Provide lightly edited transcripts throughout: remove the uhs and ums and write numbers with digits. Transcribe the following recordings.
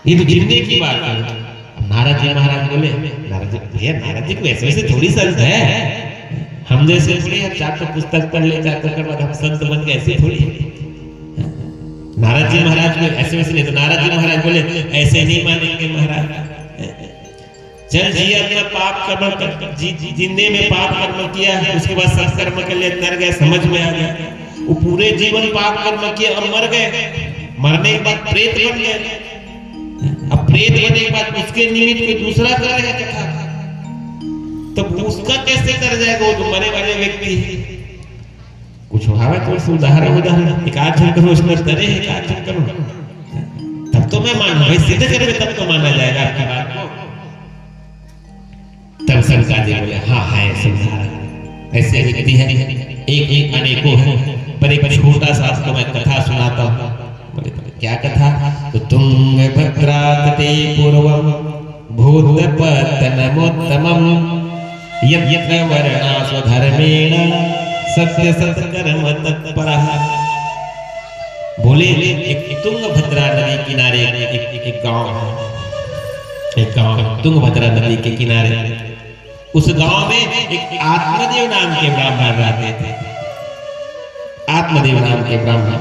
ये तो गिरने की बात है। नारद जी महाराज बोले, नारद जी भैया, नारद जी को ऐसे वैसे थोड़ी संत है, हम जैसे थोड़ी, हम चार तो पुस्तक पढ़ ले, चार तो बाद हम संत बन गए, ऐसे थोड़ी। नारद जी महाराज को ऐसे वैसे नहीं, तो नारद जी महाराज बोले ऐसे नहीं मानेंगे महाराज। चल जी अपना पाप कर्म जिंदे में पाप कर्म किया है, उसके बाद सत्कर्म के लिए तर गए, समझ में आ गया। वो पूरे जीवन पाप कर्म किए और मर गए, मरने के बाद प्रेत बन गए। अब प्रेत बनने के बाद उसके निमित्त कोई दूसरा कर रहे कथा, तो उसका कैसे कर जाएगा? वो तो मरे वाले व्यक्ति कुछ भावे तो उदाहरण एक आध जन करो, उसमें तरे एक आध जन करो, तब तो मैं मानूं भाई, सीधे करवे तब तो माना जाएगा आपकी बात को। तब सरकार जी बोले हाँ है, संसार ऐसे व्यक्ति है, एक एक अनेकों है, पर एक छोटा सा आपको मैं कथा सुनाता हूँ। बोले क्या कथा? तो तुंगभद्रा तटे पूर्वम भूतपतनमोत्तमम यत्र वर्णासु धर्मेण सत्य सत्कर्म तत्परः। बोले एक तुंगभद्रा नदी किनारे एक गांव है, एक गांव तुंगभद्रा नदी के किनारे। उस गांव में एक आत्मदेव नाम के ब्राह्मण रहते थे। आत्मदेव नाम के ब्राह्मण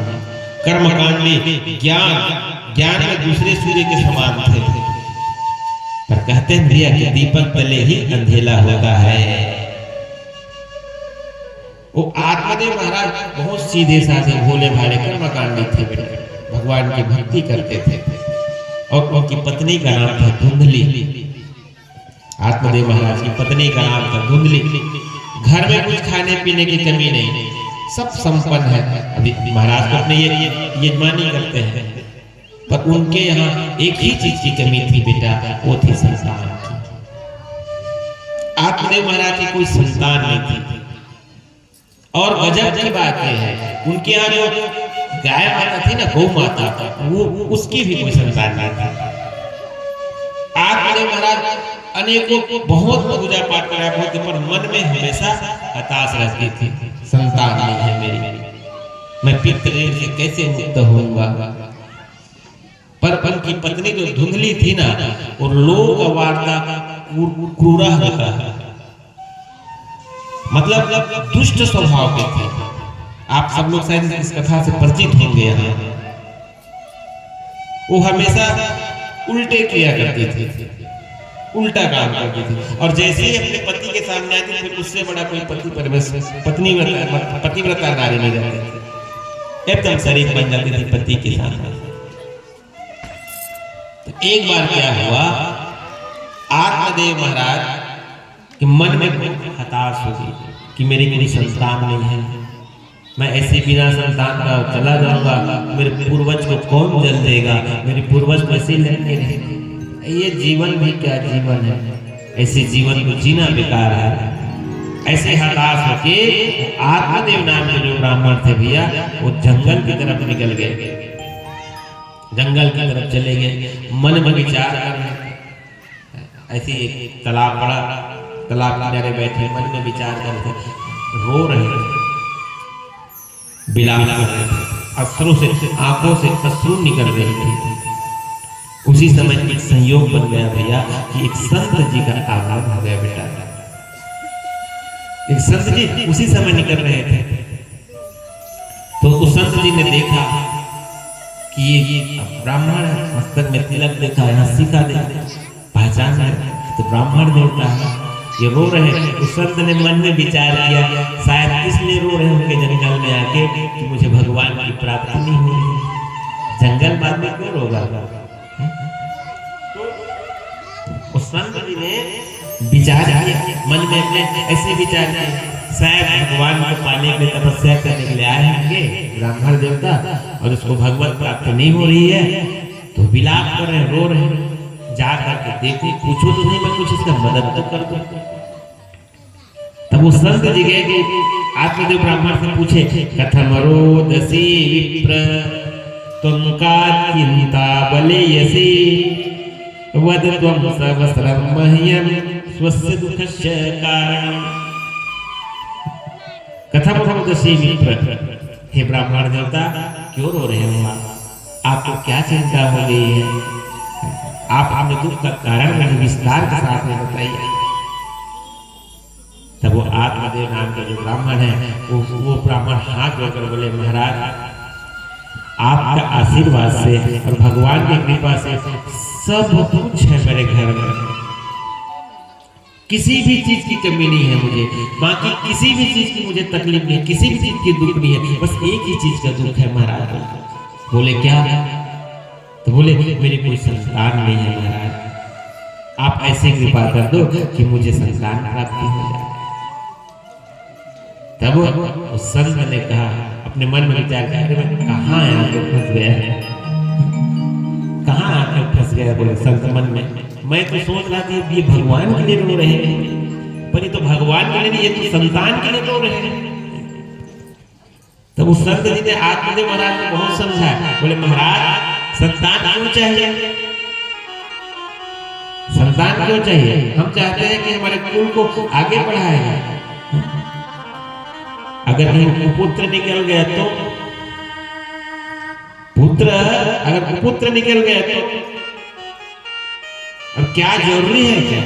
कर्मकांडी, ज्ञान में दूसरे सूर्य के समान थे, पर कहते हैं भैया कि दीपक तले ही अंधेला होता है। वो आत्मदेव महाराज बहुत सीधे साधे भोले भाले कर्मकांडी थे बेटे, भगवान की भक्ति करते थे, और उनकी पत्नी का नाम था धुंधली। आत्मदेव महाराज की पत्नी का नाम था धुंधली। घर में कुछ खाने पीने की कमी नहीं, सब संपन्न है। अभी महाराज को अपने यजमानी करते हैं, पर उनके यहाँ एक ही चीज की कमी थी बेटा, वो थी संतान की। आत्मदेव महाराज की कोई संतान नहीं थी, और गजब की बात यह है उनके यहाँ जो गाय माता थी ना, गौ माता, वो उसकी भी कोई संतान नहीं थी। आत्मदेव महाराज अनेकों बहुत पूजा पाठ करा करते, पर मन में हमेशा हताश रहती थी, संतान नहीं है मेरी, मैं पितृ से कैसे मुक्त होऊंगा। पर उनकी पत्नी जो धुंधली थी ना, और लोग वार्ता क्रूरा होता है, मतलब दुष्ट स्वभाव के थे। आप सब लोग शायद इस कथा से परिचित होंगे। यहाँ वो हमेशा उल्टे किया करती थी, उल्टा काम करती थी, और जैसे ही अपने पति के सामने आती फिर उससे बड़ा कोई पतिव्रता नारी नहीं रहती थी, एकदम शरीफ बन जाती थी पति के सामने। तो एक बार क्या हुआ, आत्मदेव महाराज के मन में हताश हो गई कि मेरी कोई संतान नहीं है, मैं ऐसे बिना संतान का चला जाऊंगा, मेरे पूर्वज को कौन जल देगा, मेरे पूर्वज वैसे लड़के रहेंगे, ये जीवन भी क्या जीवन है, ऐसे जीवन को जीना बेकार है। ऐसे हताश होके आत्मदेव नाम के जो ब्राह्मण थे भैया, वो जंगल की तरफ निकल गए, जंगल की तरफ चले गए। मन में विचार कर रहे थे, ऐसे एक तालाब पड़ा, तालाब किनारे बैठे मन में विचार कर रहे थे, रो रहे थे, बिलाप कर रहे थे, अश्रु से, आंखों से अश्रु निकल रहे थे। उसी समय एक संयोग बन गया भैया कि एक संत जी का आगमन हो गया बेटा। एक संत जी उसी समय निकल रहे थे, तो उस संत जी ने देखा कि ये ब्राह्मण है, मस्तक में तिलक देखा है, हंसिका देखा, पहचान है तो ब्राह्मण देवता है, ये रो रहे हैं। उस संत ने मन में विचार किया, शायद इसलिए रो रहे होंगे जंगल में आके कि मुझे भगवान की प्राप्ति नहीं हुई, जंगल बाद में क्यों रोगा। उस संत जी ने विचार किया, मन में अपने ऐसे विचार किया, शायद भगवान को पाने के लिए तपस्या करने के लिए आए होंगे ब्राह्मण देवता, और उसको भगवत प्राप्ति नहीं हो रही है, तो विलाप कर रहे, रो रहे। जा करके देखो, पूछो तो नहीं, मैं कुछ इसका मदद तो कर दूं। तब वो संत जी गए कि आत्मदेव ब्राह्मण से पूछे, कथम रोदसी विप्र तुम का चिंता बलेयसी वद त्वं सहस्रं मह्यं स्वस्य दुःखस्य कारणम्। कथम रोदसी विप्र, हे ब्राह्मण देवता क्यों रो रहे हो आप, आपको क्या चिंता हो गई है। आप अपने दुख का कारण मुझे विस्तार के साथ में बताइए। तब वो आत्मदेव नाम का जो ब्राह्मण है वो ब्राह्मण हाथ जोड़कर बोले, महाराज आपका आशीर्वाद से और भगवान की कृपा से सब कुछ है मेरे घर में, किसी भी चीज की कमी नहीं है मुझे, बाकी किसी भी चीज की मुझे तकलीफ नहीं, किसी भी चीज की दुख नहीं है, बस एक ही चीज का दुख है महाराज। बोले क्या? तो बोले मेरी कोई संतान नहीं है महाराज, आप ऐसे कृपा कर दो कि मुझे संतान प्राप्ति हो जाए। तब उस संत ने कहा, अपने मन में विचार किया, अरे मैं कहाँ आकर फंस गया है, कहाँ आकर फंस गया। बोले संत मन में, मैं तो सोच रहा था ये भगवान के लिए रो रहे हैं, पर ये तो भगवान के लिए नहीं, ये तो संतान के लिए रो रहे हैं। तब उस संत जी ने आत्मदेव महाराज को बहुत समझाया। बोले महाराज संतान क्यों चाहिए? संतान क्यों चाहिए? हम चाहते हैं कि हमारे कुल को आगे बढ़ाया जाए। अगर कहीं कुपुत्र निकल गया तो पुत्र, अगर कुपुत्र निकल गया तो अब क्या जरूरी है क्या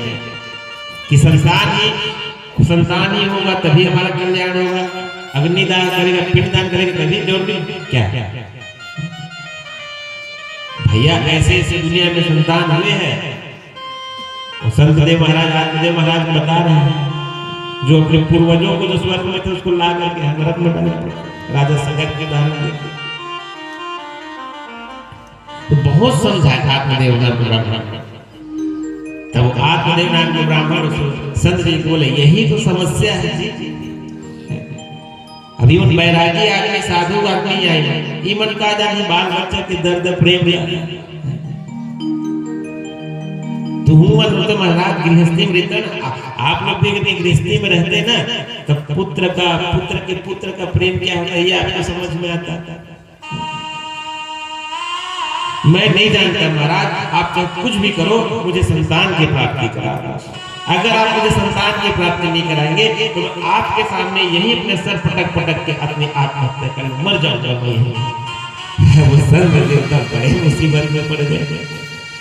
कि संतान ही होगा तभी हमारा कल्याण होगा? अग्निदान करेगा, पिंडदान करेगा तभी जरूरी क्या? भैया ऐसे ऐसे दुनिया में संतान हुए हैं। संतदेव महाराज आत्मदेव महाराज बता रहे हैं, जो अपने पूर्वजों को जो स्वर्ग में थे उसको ला करके नरक में डाले, राजा संगत के उदाहरण देते। तो बहुत समझाया आत्मदेव नाम के ब्राह्मण। तब आत्मदेव नाम के ब्राह्मण संत जी बोले, यही तो समस्या है जी। अभी उन बैरागी आदमी साधु आदमी आए, ये मन का जाने बाल बच्चे के दर्द प्रेम तो तो महाराज गृहस्थी में रहते ना, आप लोग भी गृहस्थी में रहते ना, तब पुत्र का प्रेम क्या होता है ये आपको समझ में आता है? मैं नहीं जानता महाराज, आप चाहे कुछ भी करो, मुझे संतान की प्राप्ति करा। अगर आप मुझे संतान की प्राप्ति नहीं कराएंगे तो मैं आपके सामने यही अपने सर पटक पटक के अपनी आत्महत्या कर मर जाऊंगा। वो संत देवता बड़े मुसीबत में पड़ गए।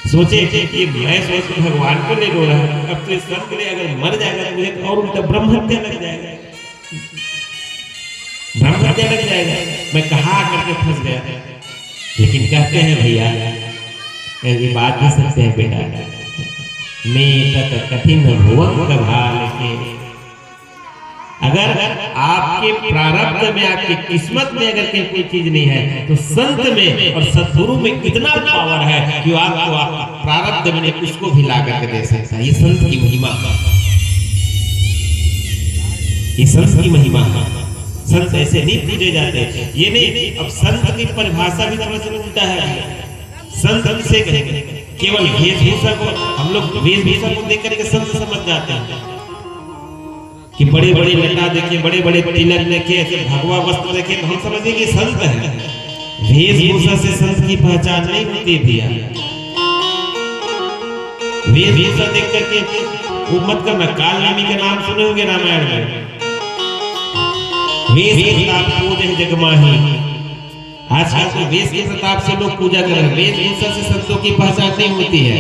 सोचे कि मैं सोच भगवान को नहीं रो रहा है, अब तो इस संत के लिए अगर मर जाएगा तो मुझे और उल्टा ब्रह्म हत्या लग जाएगा, ब्रह्म हत्या लग जाएगा। मैं कहाँ करके फंस गया। लेकिन कहते हैं भैया, ये बात भी सत्य है बेटा, मैं कठिन भुवन कभाल के, अगर आपके प्रारब्ध में, आपकी किस्मत में अगर कोई चीज नहीं है तो संत में और सद्गुरु में इतना पावर है कि आपको आप प्रारब्ध में उसको भी ला करके दे सकता है। ये संत की महिमा, ये संत की महिमा। संत ऐसे नहीं पूजे जाते, ये नहीं। अब संत की परिभाषा भी थोड़ा सा उल्टा है। संत किसे कहेंगे? केवल वेशभूषा को, हम लोग वेशभूषा को देख करके संत समझ जाते हैं कि बड़े बड़े लटा देखे, बड़े बड़े तिलक देखे, ऐसे भगवा वस्त्र देखे तो हम समझेंगे कि संत है। वेशभूषा से संत की पहचान नहीं होती भैया। वेशभूषा देख करके वो मत करना। काल नेमी का नाम सुने होंगे रामायण में, वेश प्रताप पूजन जगमाही। आजकल तो वेश के प्रताप से लोग पूजा कर रहे हैं, वेशभूषा से संतों की पहचान नहीं होती है।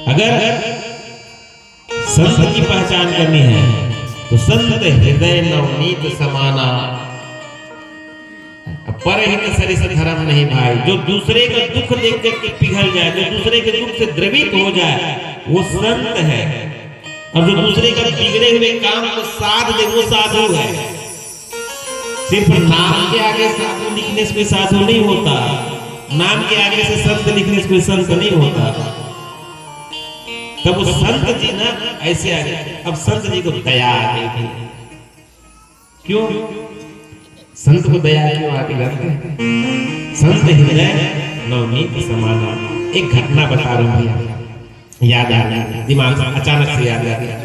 अगर संत की पहचान करनी है तो संत हृदय नवनीत समाना, परहित सरिस धर्म नहीं भाई। जो दूसरे का दुख देख देख के पिघल जाए, जो दूसरे के दुख से द्रवित हो जाए, वो संत है। और जो दूसरे का बिगड़े हुए काम को साध दे, वो साधु है। सिर्फ नाम के आगे साधु लिखने से कोई साधु नहीं होता, नाम के आगे से संत लिखने से कोई संत नहीं होता। तब वो संत जी ना ऐसे आ गए। अब संत जी को दया आ गई थी। क्यों संत को दया क्यों आती है? संत हृदय नवनीत समाना। एक घटना बता रहा हूं भैया, याद आ गया, दिमाग में अचानक से याद आ गया।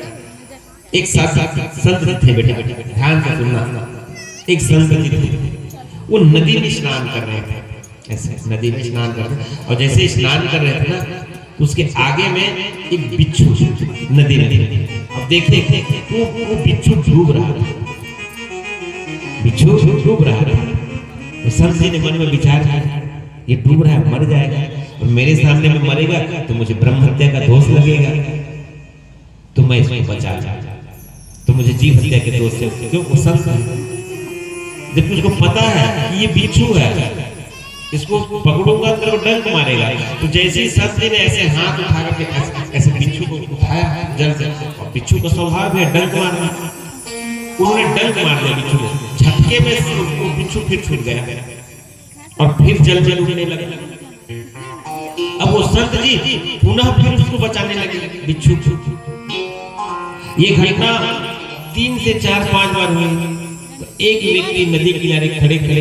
एक संत थे, बेटे ध्यान से सुनना। एक संत जी थे, वो नदी में स्नान कर रहे थे, ऐसे नदी में स्नान कर रहे थे। और जैसे स्नान कर रहे थे ना, उसके आगे में एक बिच्छू नदी में, अब देखिए वो बिच्छू डूब रहा था, बिच्छू डूब रहा था। तो संत जी ने मन में विचार किया, ये डूब रहा है, मर जाएगा। और मेरे सामने में मरेगा तो मुझे ब्रह्म हत्या का दोष लगेगा, तो मैं इसको बचा लूं, तो मुझे जीव हत्या के दोष से क्यों वो संत है, जबकि उसको पता है कि ये बिच्छू है, इसको पकड़ूंगा तो डंक मारेगा। तो जैसे ही संत जी ने ऐसे हाथ उठा करके ऐसे बिच्छू को उठाया जल से, और बिच्छू का स्वभाव है डंक मारना, उन्होंने डंक मार दिया बिच्छू को, झटके में बिच्छू फिर छूट गया और फिर जल में डूबने लगा। अब वो संत जी पुनः फिर उसको बचाने लगे बिच्छू। ये घटना 3 से 4-5 बार हुई। तो एक व्यक्ति नदी किनारे खड़े खड़े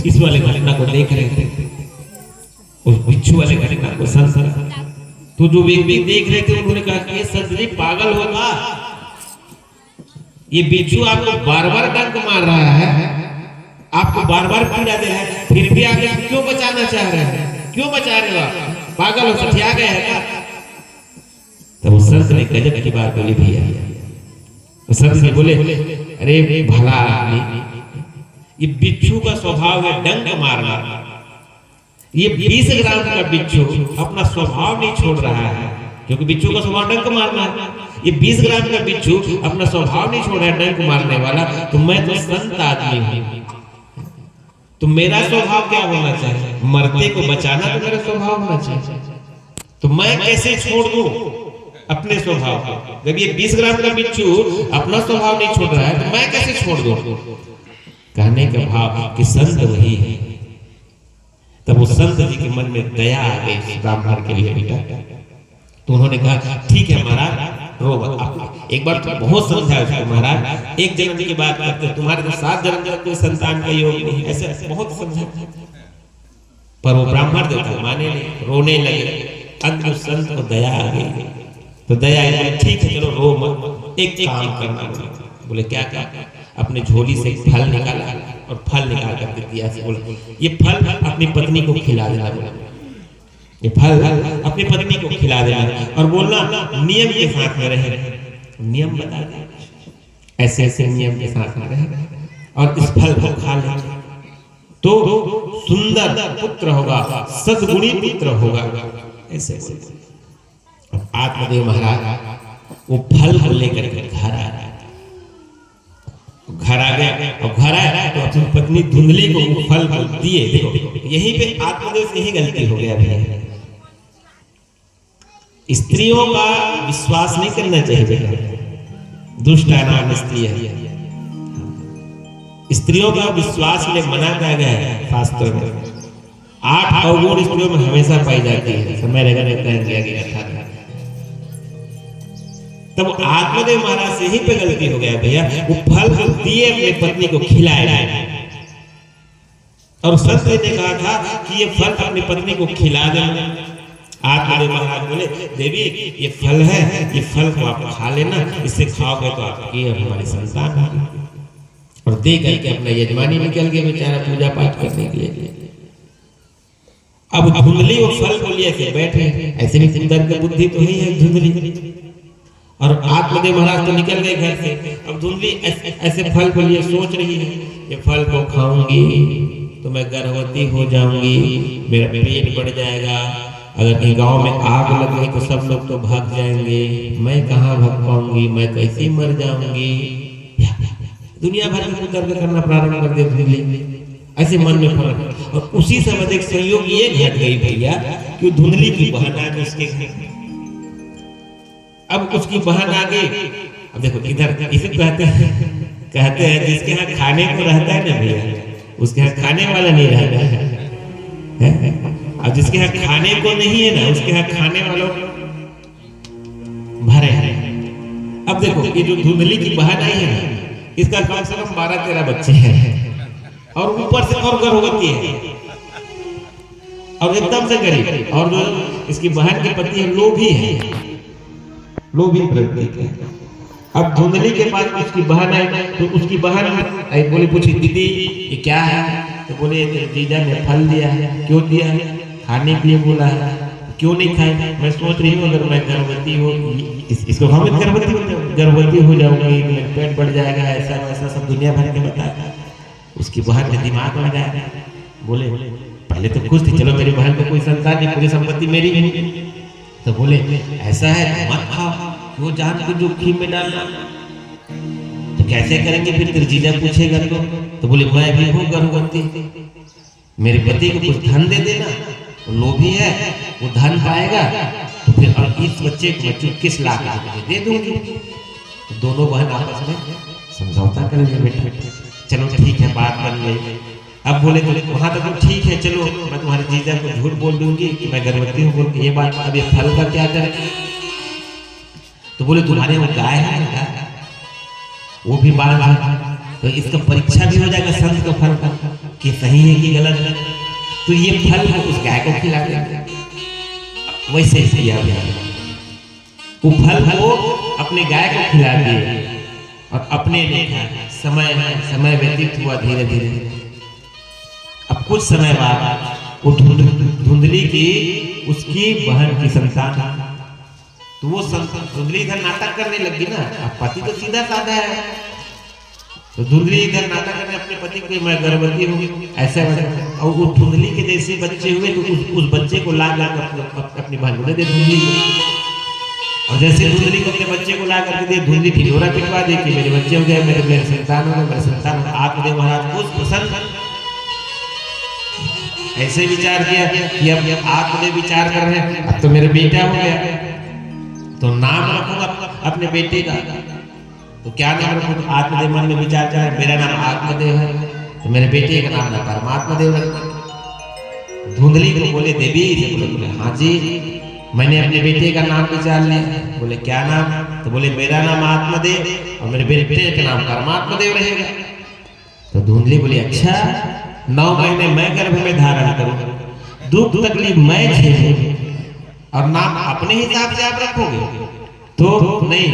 इस वाले घटना को देख रहे थे, उस बिच्छू वाले घटना को संत। तो जो व्यक्ति देख रहे थे उन्होंने कहा कि ये संत जी पागल होगा, ये बिच्छू आपको बार बार डंक मार रहा है, आपको बार बार पीड़ा दे रहा है, फिर भी आप क्यों बचाना चाह रहे हैं, क्यों बचा रहे हो आप, पागल हो, सठिया गए हैं क्या? तब उस संत ने गजब की बात बोली भैया। उस संत ने बोले अरे भला आदमी, ये बिच्छू का स्वभाव है डंक मारना, ये 20 ग्राम का बिच्छू अपना स्वभाव नहीं छोड़ रहा है, क्योंकि बिच्छू का स्वभाव डंक मारना है। ये 20 ग्राम का बिच्छू अपना स्वभाव नहीं छोड़ रहा है डंक मारने वाला, तो मैं तो संत आदमी हूं, तो मेरा स्वभाव क्या होना चाहिए, मरते को बचाना तो मेरा स्वभाव होना चाहिए, तो मैं कैसे छोड़ दूं अपने स्वभाव को? जब ये 20 ग्राम का बिच्छू अपना स्वभाव नहीं छोड़ रहा है तो मैं कैसे छोड़ दूं? कहने का भाव कि संत वही है। तब वो संत जी के मन में दया आ गई ब्राह्मण के लिए बेटा, तो उन्होंने कहा ठीक है महाराज, रो आप एक बार तो बहुत समझाया उसको, महाराज एक जन्म की बात करते हो, तुम्हारे तो 7 जन्म तक कोई संतान का योग नहीं, ऐसे बहुत समझा, पर वो ब्राह्मण देवता माने नहीं, रोने लगे। अंत में संत को दया आ गई, तो दया आई, ठीक है चलो रो मत, एक काम करना। बोले क्या क्या? अपने झोली से फल निकाला और फल निकाल कर दिया, बोले ये फल अपनी पत्नी को खिला देना, बोला ये फल अपनी पत्नी को खिला देना और बोलना नियम के साथ में रहे, नियम बता दे, ऐसे ऐसे नियम के साथ में रहे और इस फल को खा ले तो सुंदर पुत्र होगा, सद्गुणी पुत्र होगा, ऐसे। आत्मदेव महाराज वो फल को लेकर के घर आ गया, और घर आया तो अपनी पत्नी धुंधली को वो फल को दिए। देखो यहीं पे आत्मदेव से ही गलती हो गया भैया, स्त्रियों का विश्वास नहीं करना चाहिए, दुष्ट नाम स्त्री है, स्त्रियों का विश्वास के लिए मना किया गया है शास्त्र में। 8 अवगुण स्त्रियों में हमेशा पाई जाती है, समय रहेगा। तब आत्मदेव महाराज से ही पे गलती हो गया भैया, वो फल दिए अपनी पत्नी को खिलाया, और संत ने कहा था कि ये फल अपनी पत्नी को खिला देना। आत्मदेव महाराज बोले देवी ये फल है, ये फल को आप खा लेना, इससे खाओगे तो आपकी हमारी संतान होगी। और दे करके अपना यजमानी निकल गया बेचारा पूजा पाठ करने के लिए। अब धुंधली वो फल को लिए ऐसे बैठे, ऐसे भी सुंदर की बुद्धि तो ही है धुंधली, और आत्मदेव महाराज तो निकल गए घर से। अब धुंधली ऐसे फल को लिए सोच रही है ये फल को खाऊंगी तो मैं गर्भवती हो जाऊंगी, मेरा पेट बढ़ जाएगा, अगर कहीं गांव में आग लग गई तो सब लोग तो भाग जाएंगे, मैं कहाँ भाग पाऊंगी, मैं कैसे मर जाऊंगी। दुनिया भर में कुतर्क करना प्रारंभ कर दे धुंधली, ऐसे मन में फर्क। और उसी समय एक संयोग ये घट गई भैया कि धुंधली की बहन आ गई उसके घर। अब उसकी बहन आ गई, अब देखो इधर इसे कहते हैं जिसके यहाँ खाने को रहता है ना भैया, उसके यहाँ खाने वाला नहीं रहता है। अब जिसके यहाँ खाने को नहीं है ना, उसके यहाँ खाने वालों भरे हैं। अब देखो ये जो धुंधली की बहन आई है ना, इसका कम से कम 12-13 बच्चे हैं, और ऊपर से और गर्भवती है, और एकदम से गरीब, और जो इसकी बहन के पति है लोभी है, लोभी प्रवृत्ति है। अब धुंधली के पास उसकी बहन आई, तो उसकी बहन आई, बोली पूछी दीदी ये क्या है, तो बोले जीजा ने फल दिया है। क्यों दिया है? खाने के लिए बोला है। क्यों नहीं खाए? मैं सोच रही हूँ अगर मैं गर्भवती हो, इसको हम गर्भवती हो जाऊंगी, मेरा पेट बढ़ जाएगा, ऐसा वैसा सब दुनिया भर के बताया। उसकी बहन ने दिमाग लगाया, बोले पहले तो खुश थी, चलो मेरी बहन को कोई संतान नहीं, पूरी संपत्ति मेरी है। तो बोले ऐसा है तो मत खाओ, वो जान को जोखिम में डालना। तो कैसे करेंगे फिर? तेरे जीजा पूछेगा तो बोले मैं भी हूँ गर्भवती, मेरे पति को कुछ धन दे देना, वो लोभी है, वो धन पाएगा तो फिर और इस बच्चे को मैं किस लाख दे दूंगी। तो दोनों बहन आपस में समझौता कर लिया, बेटा चलो ठीक है, बात बन गई। अब बोले तो वहां तक तो ठीक है, चलो मैं तुम्हारे जीजा को झूठ बोल दूंगी कि मैं गर्भवती हूँ बोल के, ये बात अब ये फल का क्या करें? तो बोले तुम्हारे वो गाय है ना, वो भी बांध, तो इसका परीक्षा भी हो जाएगा संत का फल का कि सही है कि गलत है। तो ये फल को उस गाय को खिला देंगे। वैसे किया गया, वो फल को अपने गाय को खिला दिए और अपने देखा समय व्यतीत हुआ धीरे धीरे। अब कुछ समय बाद वो धुंधली की उसकी बहन की संतान, तो वो धुंधली इधर नाटक करने लगी ना, अब पति तो सीधा साधा है, तो धुंधली इधर नाटक करने अपने पति को मैं गर्भवती हूँ ऐसे, और वो धुंधली के जैसे बच्चे हुए तो उस बच्चे को ला कर अपनी बहन को दे धुंधली को। और जैसे धुंधली को अपने बच्चे को ला करके दे, धुंधली ढिढोरा पिटवा दे कि मेरे बच्चे हो गए, मेरे संतान हो गए, मेरे संतान। आत्मदेव महाराज खुश प्रसन्न ऐसे विचार किया कि अब आत्मदेव विचार कर रहे हैं अब तो मेरे बेटा हो गया, तो नाम रखूंगा अपने बेटे का, तो क्या नाम रखूं? तो आत्मदेव मन में विचार कर रहे हैं मेरा नाम आत्मदेव है, तो मेरे बेटे का नाम परमात्मा देव है। धुंधली को बोले देवी, बोले हाँ जी मैंने अपने बेटे का नाम विचार लिया। बोले क्या नाम? तो बोले मेरा नाम आत्मदेव और मेरे बेटे का नाम परमात्मा देव रहेगा। तो धुंधली बोली अच्छा, 9 महीने मैं गर्भ में धारण करूं, दुख तकलीफ मैं झेलूं और नाम अपने हिसाब से आप रखोगे? तो नहीं,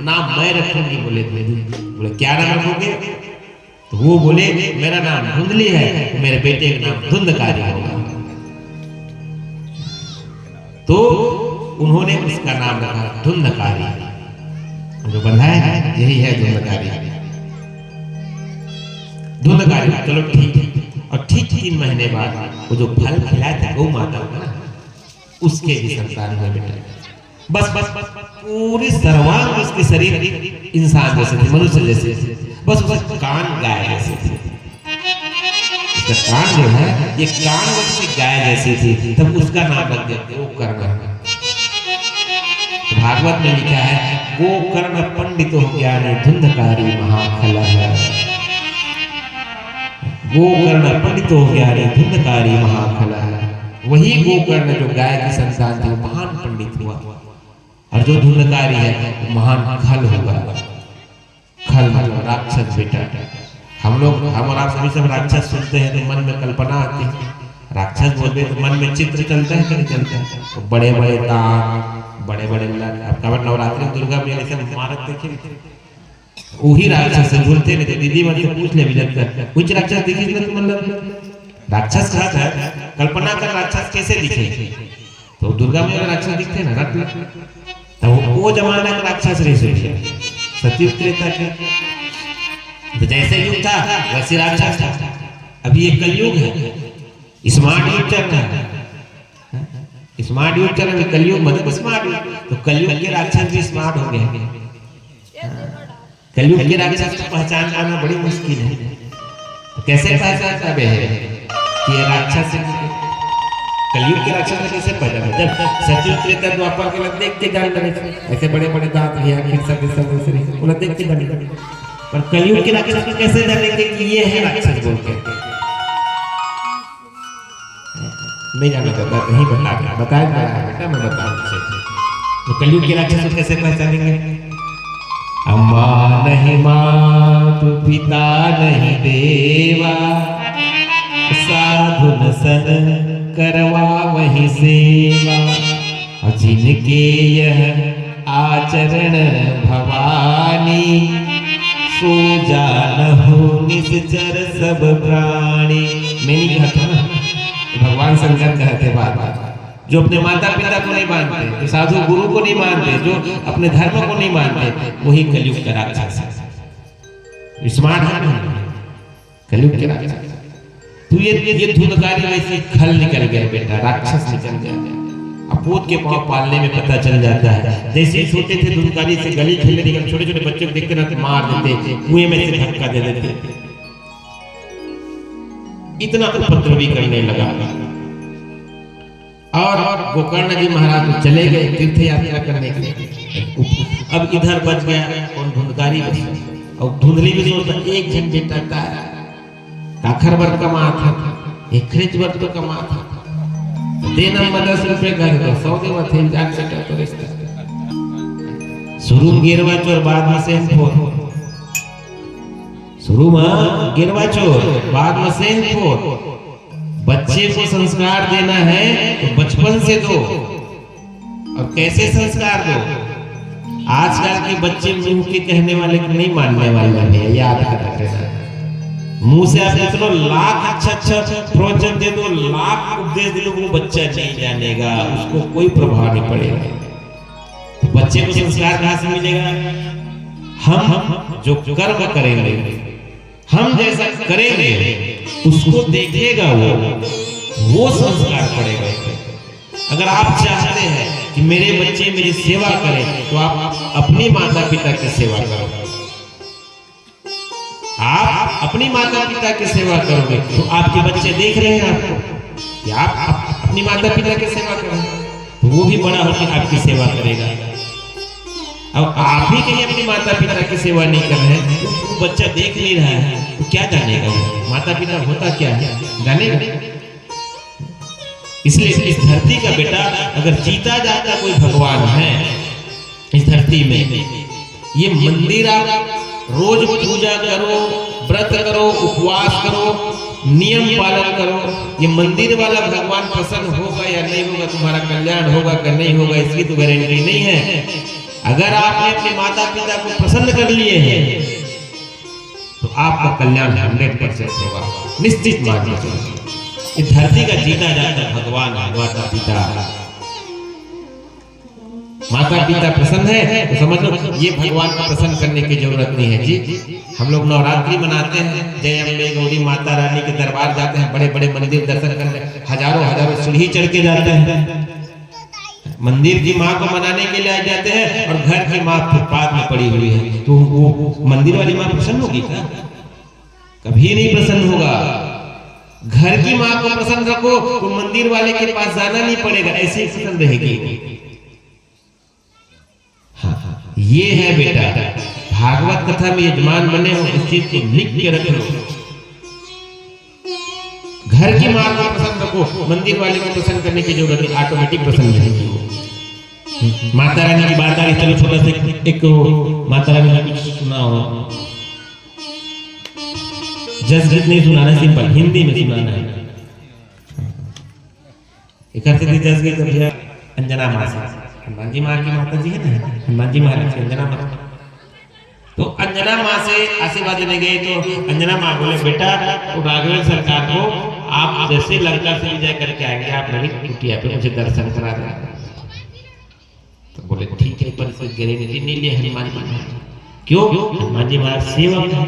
नाम मैं रखूंगी। बोले क्या नाम रखोगे? तो वो बोले मेरा नाम धुंधली है, मेरे बेटे का नाम धुंधकारी होगा। तो उन्होंने उसका नाम रखा धुंधकारी, जो बंधाया है यही है धुंधकारी। धुंधकारी चलो ठीक है। और ठीक 3 महीने बाद वो जो फल खिलाया था गौ माता को ना, उसके भी संतान हुए बेटा। बस पूरी सर्वांग उसके शरीर इंसान जैसे थे, मनुष्य जैसे थे, बस उसका कान गाय जैसे थे। उसका कान जो है ये कान उसकी गाय जैसी थी, तब उसका नाम रख दिया गोकर्ण। भागवत में लिखा है गोकर्ण पंडितो ज्ञानी धुंधकारी महाखलः, गोकर्ण पंडितो ज्ञानी धुंधकारी महाखलः। वही गोकर्ण जो गाय की संतान थी वो महान पंडित हुआ, और जो धुंधकारी है वो महान खल होगा। खल मतलब राक्षस बेटा। हम और आप सभी सब राक्षस सुनते हैं तो मन में कल्पना आती है, राक्षस बोलते तो मन में चित्र चलता है कि नहीं चलता है? तो बड़े बड़े दांत, बड़े बड़े अब नवरात्रि दुर्गा मेले से मारत देखे, वही राक्षस से झूलते नहीं। तो दीदी मन से पूछ ले विजय कुछ राक्षस दिखे ना, तो मतलब राक्षस कहा था, कल्पना कर राक्षस कैसे दिखे? तो दुर्गा में राक्षस दिखते ना, तो वो जमाना का राक्षस रहे सतयुग त्रेता के, तो जैसे युग था वैसे राक्षस था। अभी ये कलयुग है, स्मार्ट युग चल रहा है, स्मार्ट युग चल रहा है, कलयुग मतलब स्मार्ट युग। तो कलयुग के राक्षस भी स्मार्ट हो गए। कलयुग के राक्षस को पहचान पाना बड़ी मुश्किल है। तो कैसे पहचानता है कि ये राक्षस है? कलयुग के राक्षस में कैसे पहचाना? जब सतयुग त्रेता द्वापर के लोग देख के जान लगे, ऐसे बड़े बड़े दांत है, उन्हें देख के जान। पर कलयुग के राक्षस को कैसे जानेंगे कि ये है राक्षस बोल के? नहीं जाना चाहता, नहीं बताया बेटा, मैं बताऊं। तो कलयुग के राक्षस को कैसे पहचानेंगे? अम्मा नहीं मात पिता नहीं देवा, साधु न सन करवा वही सेवा, और जिनके यह आचरण भवानी, सो जान हो निश्चर सब प्राणी। मैंने कहा था ना, भगवान शंकर कहते बात, जो अपने माता पिता को नहीं मानते, जो साधु गुरु को नहीं मानते, जो अपने धर्म को नहीं मानते, वही कलयुग का राक्षस है। स्मार्ट है कलयुग के राक्षस। तो ये धुंधकारी वैसे खल निकल गया बेटा, राक्षस निकल गया। अपूत के पांव पालने में पता चल जाता है। जैसे छोटे थे धुंधकारी से गली खेलने निकल, छोटे छोटे बच्चों को देखते ना तो मार देते, कुएं में से धक्का दे देते, इतना उपद्रवी करने लगा। और गोकर्ण जी महाराज तो चले गए तीर्थ यात्रा करने के लिए। अब इधर बच गया और धुंधकारी बच गया। और धुंधली भी सोचता एक झंझट आता है, काखर वर्ग कमा था, एक खरीच वर्ग तो कमा था, देना 10 रुपए घर का 100 देवा थे जान से तो रिश्ता शुरू गिरवा चोर बाद में सेन फोर, शुरू में गिरवा चोर बाद में सेन फोर। बच्चे को संस्कार देना है तो बचपन से दो। और कैसे संस्कार दो? आजकल के बच्चे मुंह के कहने वाले को नहीं मानने वाले हैं, याद कर रखना। मुंह से आप इतना लाख अच्छा प्रवचन दे दो, लाख उपदेश दे दो, वो बच्चा नहीं जानेगा, उसको कोई प्रभाव नहीं पड़ेगा। तो बच्चे को संस्कार कहाँ से मिलेगा? हम जो कर्म करेंगे, हम जैसा करेंगे उसको देखेगा वो संस्कार पड़ेगा। अगर आप चाहते हैं कि मेरे बच्चे मेरी सेवा करें तो आप अपने माता पिता की सेवा करो। आप अपनी माता पिता की सेवा करोगे तो आपके बच्चे देख रहे हैं आपको कि आप अपनी माता पिता की सेवा करें, तो वो भी बड़ा होकर आपकी सेवा करेगा। अब आप ही कहीं अपनी माता पिता की सेवा नहीं कर रहे हैं, तो बच्चा देख नहीं रहा है तो क्या जानेगा माता पिता होता क्या है, जानेगा? इसलिए इस धरती का बेटा अगर जीता जाता कोई भगवान है इस धरती में, ये मंदिर आप रोज पूजा करो, व्रत करो, उपवास करो, नियम पालन करो, ये मंदिर वाला भगवान प्रसन्न होगा या नहीं होगा, तुम्हारा कल्याण होगा कि नहीं होगा, इसकी तो गारंटी नहीं है। अगर आपने अपने माता पिता को प्रसन्न कर लिए हैं तो आपका कल्याण 100% होगा, निश्चित मान लीजिए। इस धरती का जीता जाता भगवान माता पिता। माता पिता प्रसन्न है तो समझ लो ये भगवान को प्रसन्न करने की जरूरत नहीं है जी। हम लोग नवरात्रि मनाते हैं, जय अम्बे गौरी माता रानी के दरबार जाते हैं, बड़े बड़े मंदिर दर्शन करने हजारों सीढ़ी चढ़ के जाते हैं। मंदिर की माँ को मनाने के लिए आ जाते हैं और घर की माँ फुटपाथ में पड़ी हुई है, तो वो मंदिर वाली माँ प्रसन्न होगी क्या? कभी नहीं प्रसन्न होगा। घर की माँ को प्रसन्न रखो तो मंदिर वाले के पास जाना नहीं पड़ेगा, ऐसे प्रसन्न रहेगी। हाँ, ये है बेटा भागवत कथा में यजमान बने हो, इस चीज को लिख के रख लो। घर की माँ को प्रसन्न रखो, मंदिर वाले को प्रसन्न करने की जरूरत नहीं, ऑटोमेटिक प्रसन्न रहेगी। माता रानी की बात आ रही, चलो छोटा सा एक माता रानी का कुछ सुना हो, जस गीत नहीं सुनाना, सिंपल हिंदी में सुनाना है। एक जस गीत अंजना माँ से, हनुमान जी माँ की माता जी है ना, हनुमान जी महाराज की अंजना माँ, तो अंजना माँ से आशीर्वाद देने गए तो अंजना माँ बोले बेटा तो राघवेंद्र सरकार को आप जैसे लंका से विजय करके आएंगे आप मेरी कुटिया पे मुझे दर्शन करा देना। तो बोले ठीक है, पर इसको गारंटी नहीं लिए हनुमान जी महाराज। क्यों? हनुमान जी महाराज सेवक है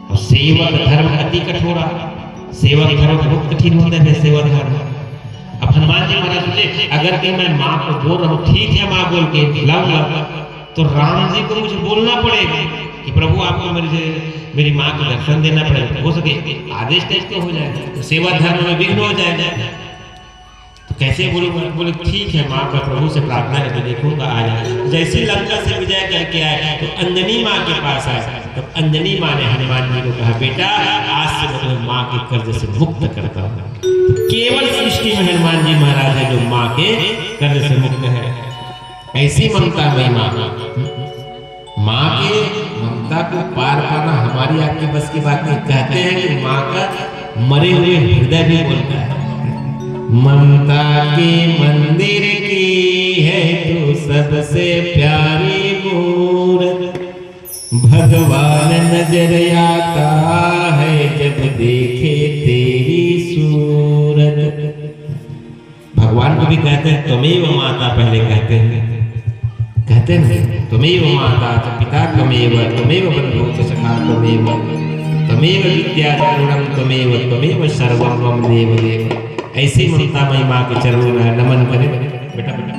और सेवक धर्म अति कठोरा, सेवक धर्म बहुत कठिन होता है सेवक धर्म। अब हनुमान जी महाराज सोचे अगर कहीं मैं माँ को बोल रहा हूँ ठीक है माँ बोल के लव तो राम जी को मुझे बोलना पड़ेगा कि प्रभु आपको मेरी माँ को दर्शन देना पड़ेगा, हो सके आदेश टाइप का हो जाएगा, तो सेवा धर्म में विघ्न हो जाएगा। तो कैसे बोलूंगा? बोले ठीक है माँ का प्रभु से प्रार्थना है तो देखूंगा आ जाए। जैसे लंका से विजय करके आए तो अंजनी माँ के पास आए, तो अंजनी माँ ने हनुमान जी को कहा बेटा आज से मैं तुम्हें माँ के कर्ज से मुक्त करता हूँ। तो केवल सृष्टि में हनुमान जी महाराज है जो माँ के कर्ज से मुक्त है। ऐसी ममता महिमा, माँ के ममता को पार पाना हमारी आपकी बस की बात नहीं। कहते हैं कि माँ का मरे हुए हृदय भी बोलता है, ममता के मंदिर की है तो सबसे प्यारी मूरत, भगवान नजर आता है जब देखे तेरी सूरत। भगवान को भी कहते हैं त्वमेव माता, पहले कहते हैं त्वमेव माता च पिता त्वमेव, त्वमेव बन्धुश्च सखा त्वमेव, त्वमेव विद्या करुणम त्वमेव सर्वम मम देव देव। ऐसे ममता मई माँ के चरणों में नमन करें बेटा।